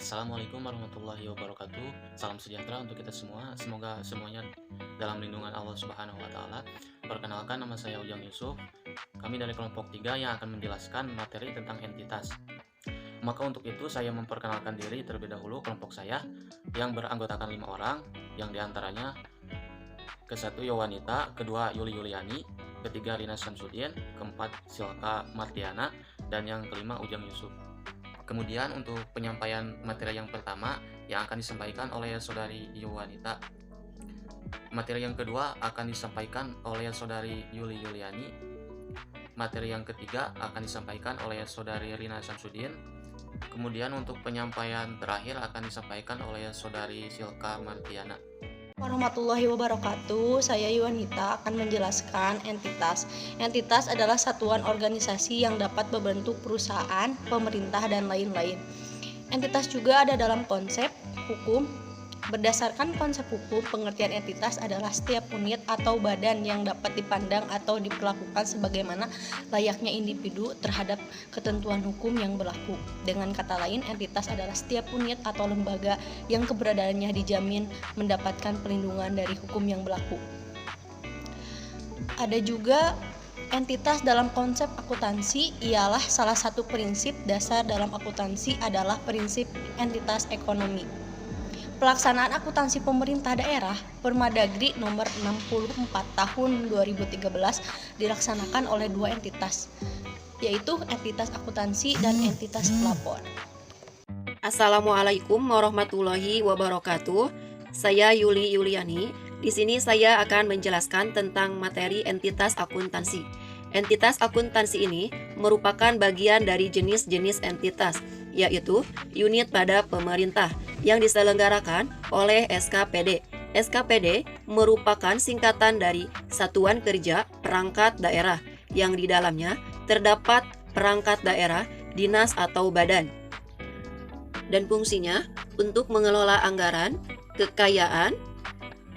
Assalamualaikum warahmatullahi wabarakatuh. Salam sejahtera untuk kita semua. Semoga semuanya dalam lindungan Allah Subhanahu wa taala. Perkenalkan, nama saya Ujang Yusuf. Kami dari kelompok 3 yang akan menjelaskan materi tentang entitas. Maka untuk itu saya memperkenalkan diri terlebih dahulu. Kelompok saya yang beranggotakan 5 orang, yang diantaranya ke-1 Yowanita, kedua Yuli Yuliani, ketiga Rina Syamsuddin, keempat Silka Martiana, dan yang kelima Ujang Yusuf. Kemudian untuk penyampaian materi yang pertama yang akan disampaikan oleh saudari Yowanita. Materi yang kedua akan disampaikan oleh saudari Yuli Yuliani. Materi yang ketiga akan disampaikan oleh saudari Rina Syamsuddin. Kemudian untuk penyampaian terakhir akan disampaikan oleh saudari Silka Martiana. Warahmatullahi wabarakatuh. Saya Yuwanita akan menjelaskan entitas. Entitas adalah satuan organisasi yang dapat membentuk perusahaan, pemerintah, dan lain-lain. Entitas juga ada dalam konsep hukum. Berdasarkan konsep hukum, pengertian entitas adalah setiap unit atau badan yang dapat dipandang atau diperlakukan sebagaimana layaknya individu terhadap ketentuan hukum yang berlaku. Dengan kata lain, entitas adalah setiap unit atau lembaga yang keberadaannya dijamin mendapatkan perlindungan dari hukum yang berlaku. Ada juga entitas dalam konsep akuntansi. Ialah salah satu prinsip dasar dalam akuntansi adalah prinsip entitas ekonomi. Pelaksanaan akuntansi pemerintah daerah Permadagri nomor 64 tahun 2013 dilaksanakan oleh dua entitas, yaitu entitas akuntansi dan entitas pelapor. Assalamualaikum warahmatullahi wabarakatuh. Saya Yuli Yuliani. Di sini saya akan menjelaskan tentang materi entitas akuntansi. Entitas akuntansi ini merupakan bagian dari jenis-jenis entitas, yaitu unit pada pemerintah yang diselenggarakan oleh SKPD. SKPD merupakan singkatan dari Satuan Kerja Perangkat Daerah, yang di dalamnya terdapat perangkat daerah, dinas atau badan. Dan fungsinya untuk mengelola anggaran, kekayaan,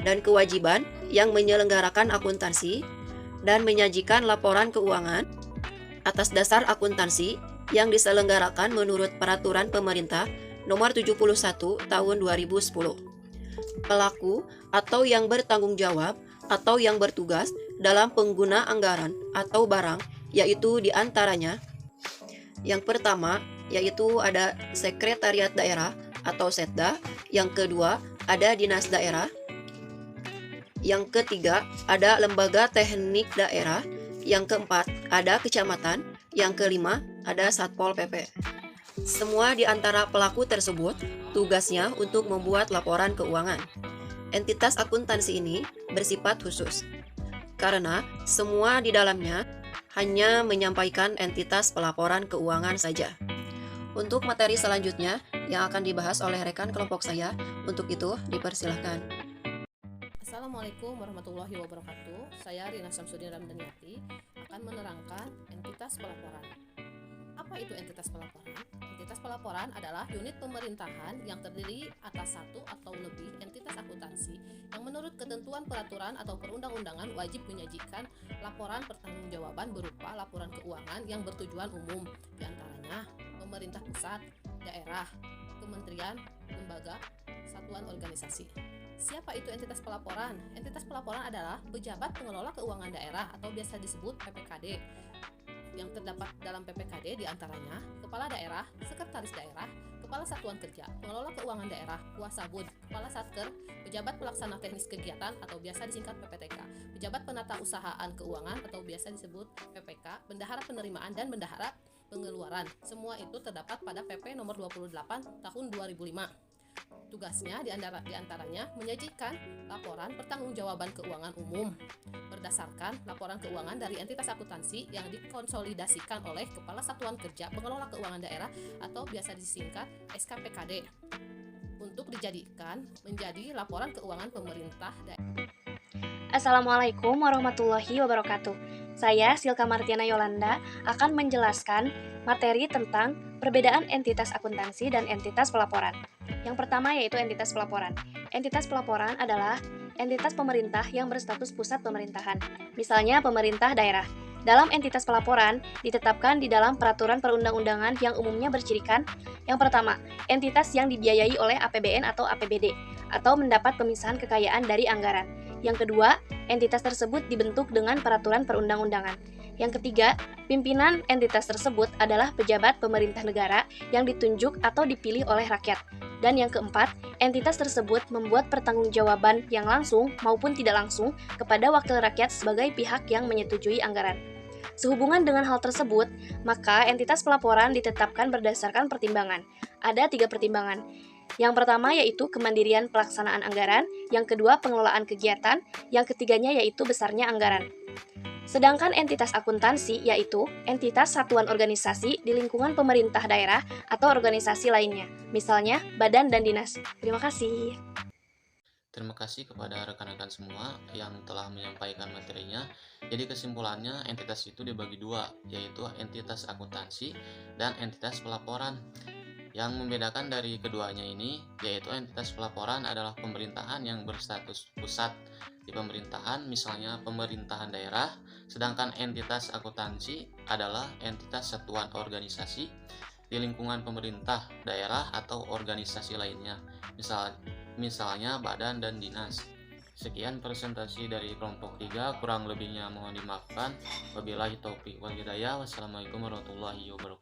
dan kewajiban yang menyelenggarakan akuntansi dan menyajikan laporan keuangan atas dasar akuntansi yang diselenggarakan menurut Peraturan Pemerintah Nomor 71 Tahun 2010. Pelaku atau yang bertanggung jawab atau yang bertugas dalam pengguna anggaran atau barang, yaitu diantaranya yang pertama yaitu ada Sekretariat Daerah atau Setda, yang kedua ada Dinas Daerah, yang ketiga ada Lembaga Teknik Daerah, yang keempat ada Kecamatan, yang kelima ada Satpol PP. Semua di antara pelaku tersebut tugasnya untuk membuat laporan keuangan. Entitas akuntansi ini bersifat khusus karena semua di dalamnya hanya menyampaikan entitas pelaporan keuangan saja. Untuk materi selanjutnya yang akan dibahas oleh rekan kelompok saya, untuk itu dipersilahkan. Assalamualaikum warahmatullahi wabarakatuh. Saya Rina Syamsuddin Ramdaniati akan menerangkan entitas pelaporan. Apa itu entitas pelaporan? Entitas pelaporan adalah unit pemerintahan yang terdiri atas satu atau lebih entitas akuntansi yang menurut ketentuan peraturan atau perundang-undangan wajib menyajikan laporan pertanggungjawaban berupa laporan keuangan yang bertujuan umum, diantaranya pemerintah pusat, daerah, kementerian, lembaga, satuan organisasi. Siapa itu entitas pelaporan? Entitas pelaporan adalah pejabat pengelola keuangan daerah atau biasa disebut PPKD. Yang terdapat dalam PPKD diantaranya Kepala Daerah, Sekretaris Daerah, Kepala Satuan Kerja, Pengelola Keuangan Daerah, Kuasabud, Kepala Satker, Pejabat Pelaksana Teknis Kegiatan atau biasa disingkat PPTK, Pejabat Penata Usahaan Keuangan atau biasa disebut PPK, Bendahara Penerimaan dan Bendahara Pengeluaran. Semua itu terdapat pada PP nomor 28 tahun 2005. Tugasnya diantaranya menyajikan laporan pertanggungjawaban keuangan umum berdasarkan laporan keuangan dari entitas akuntansi yang dikonsolidasikan oleh Kepala Satuan Kerja Pengelola Keuangan Daerah atau biasa disingkat SKPKD untuk dijadikan menjadi laporan keuangan pemerintah daerah. Assalamualaikum warahmatullahi wabarakatuh. Saya Silka Martiana Yolanda akan menjelaskan materi tentang perbedaan entitas akuntansi dan entitas pelaporan. Yang pertama yaitu entitas pelaporan. Entitas pelaporan adalah entitas pemerintah yang berstatus pusat pemerintahan, misalnya pemerintah daerah. Dalam entitas pelaporan ditetapkan di dalam peraturan perundang-undangan yang umumnya bercirikan: yang pertama, entitas yang dibiayai oleh APBN atau APBD atau mendapat pemisahan kekayaan dari anggaran. Yang kedua, entitas tersebut dibentuk dengan peraturan perundang-undangan. Yang ketiga, pimpinan entitas tersebut adalah pejabat pemerintah negara yang ditunjuk atau dipilih oleh rakyat. Dan yang keempat, entitas tersebut membuat pertanggungjawaban yang langsung maupun tidak langsung kepada wakil rakyat sebagai pihak yang menyetujui anggaran. Sehubungan dengan hal tersebut, maka entitas pelaporan ditetapkan berdasarkan pertimbangan. Ada 3 pertimbangan. Yang pertama yaitu kemandirian pelaksanaan anggaran, yang kedua pengelolaan kegiatan, yang ketiganya yaitu besarnya anggaran. Sedangkan entitas akuntansi yaitu entitas satuan organisasi di lingkungan pemerintah daerah atau organisasi lainnya, misalnya badan dan dinas. Terima kasih. Terima kasih kepada rekan-rekan semua yang telah menyampaikan materinya. Jadi kesimpulannya, entitas itu dibagi dua, yaitu entitas akuntansi dan entitas pelaporan. Yang membedakan dari keduanya ini, yaitu entitas pelaporan adalah pemerintahan yang berstatus pusat di pemerintahan, misalnya pemerintahan daerah, sedangkan entitas akuntansi adalah entitas satuan organisasi di lingkungan pemerintah daerah atau organisasi lainnya, misalnya badan dan dinas. Sekian presentasi dari kelompok 3, kurang lebihnya mohon dimaafkan. Wabillahi taufiq wal hidayah. Wassalamualaikum warahmatullahi wabarakatuh.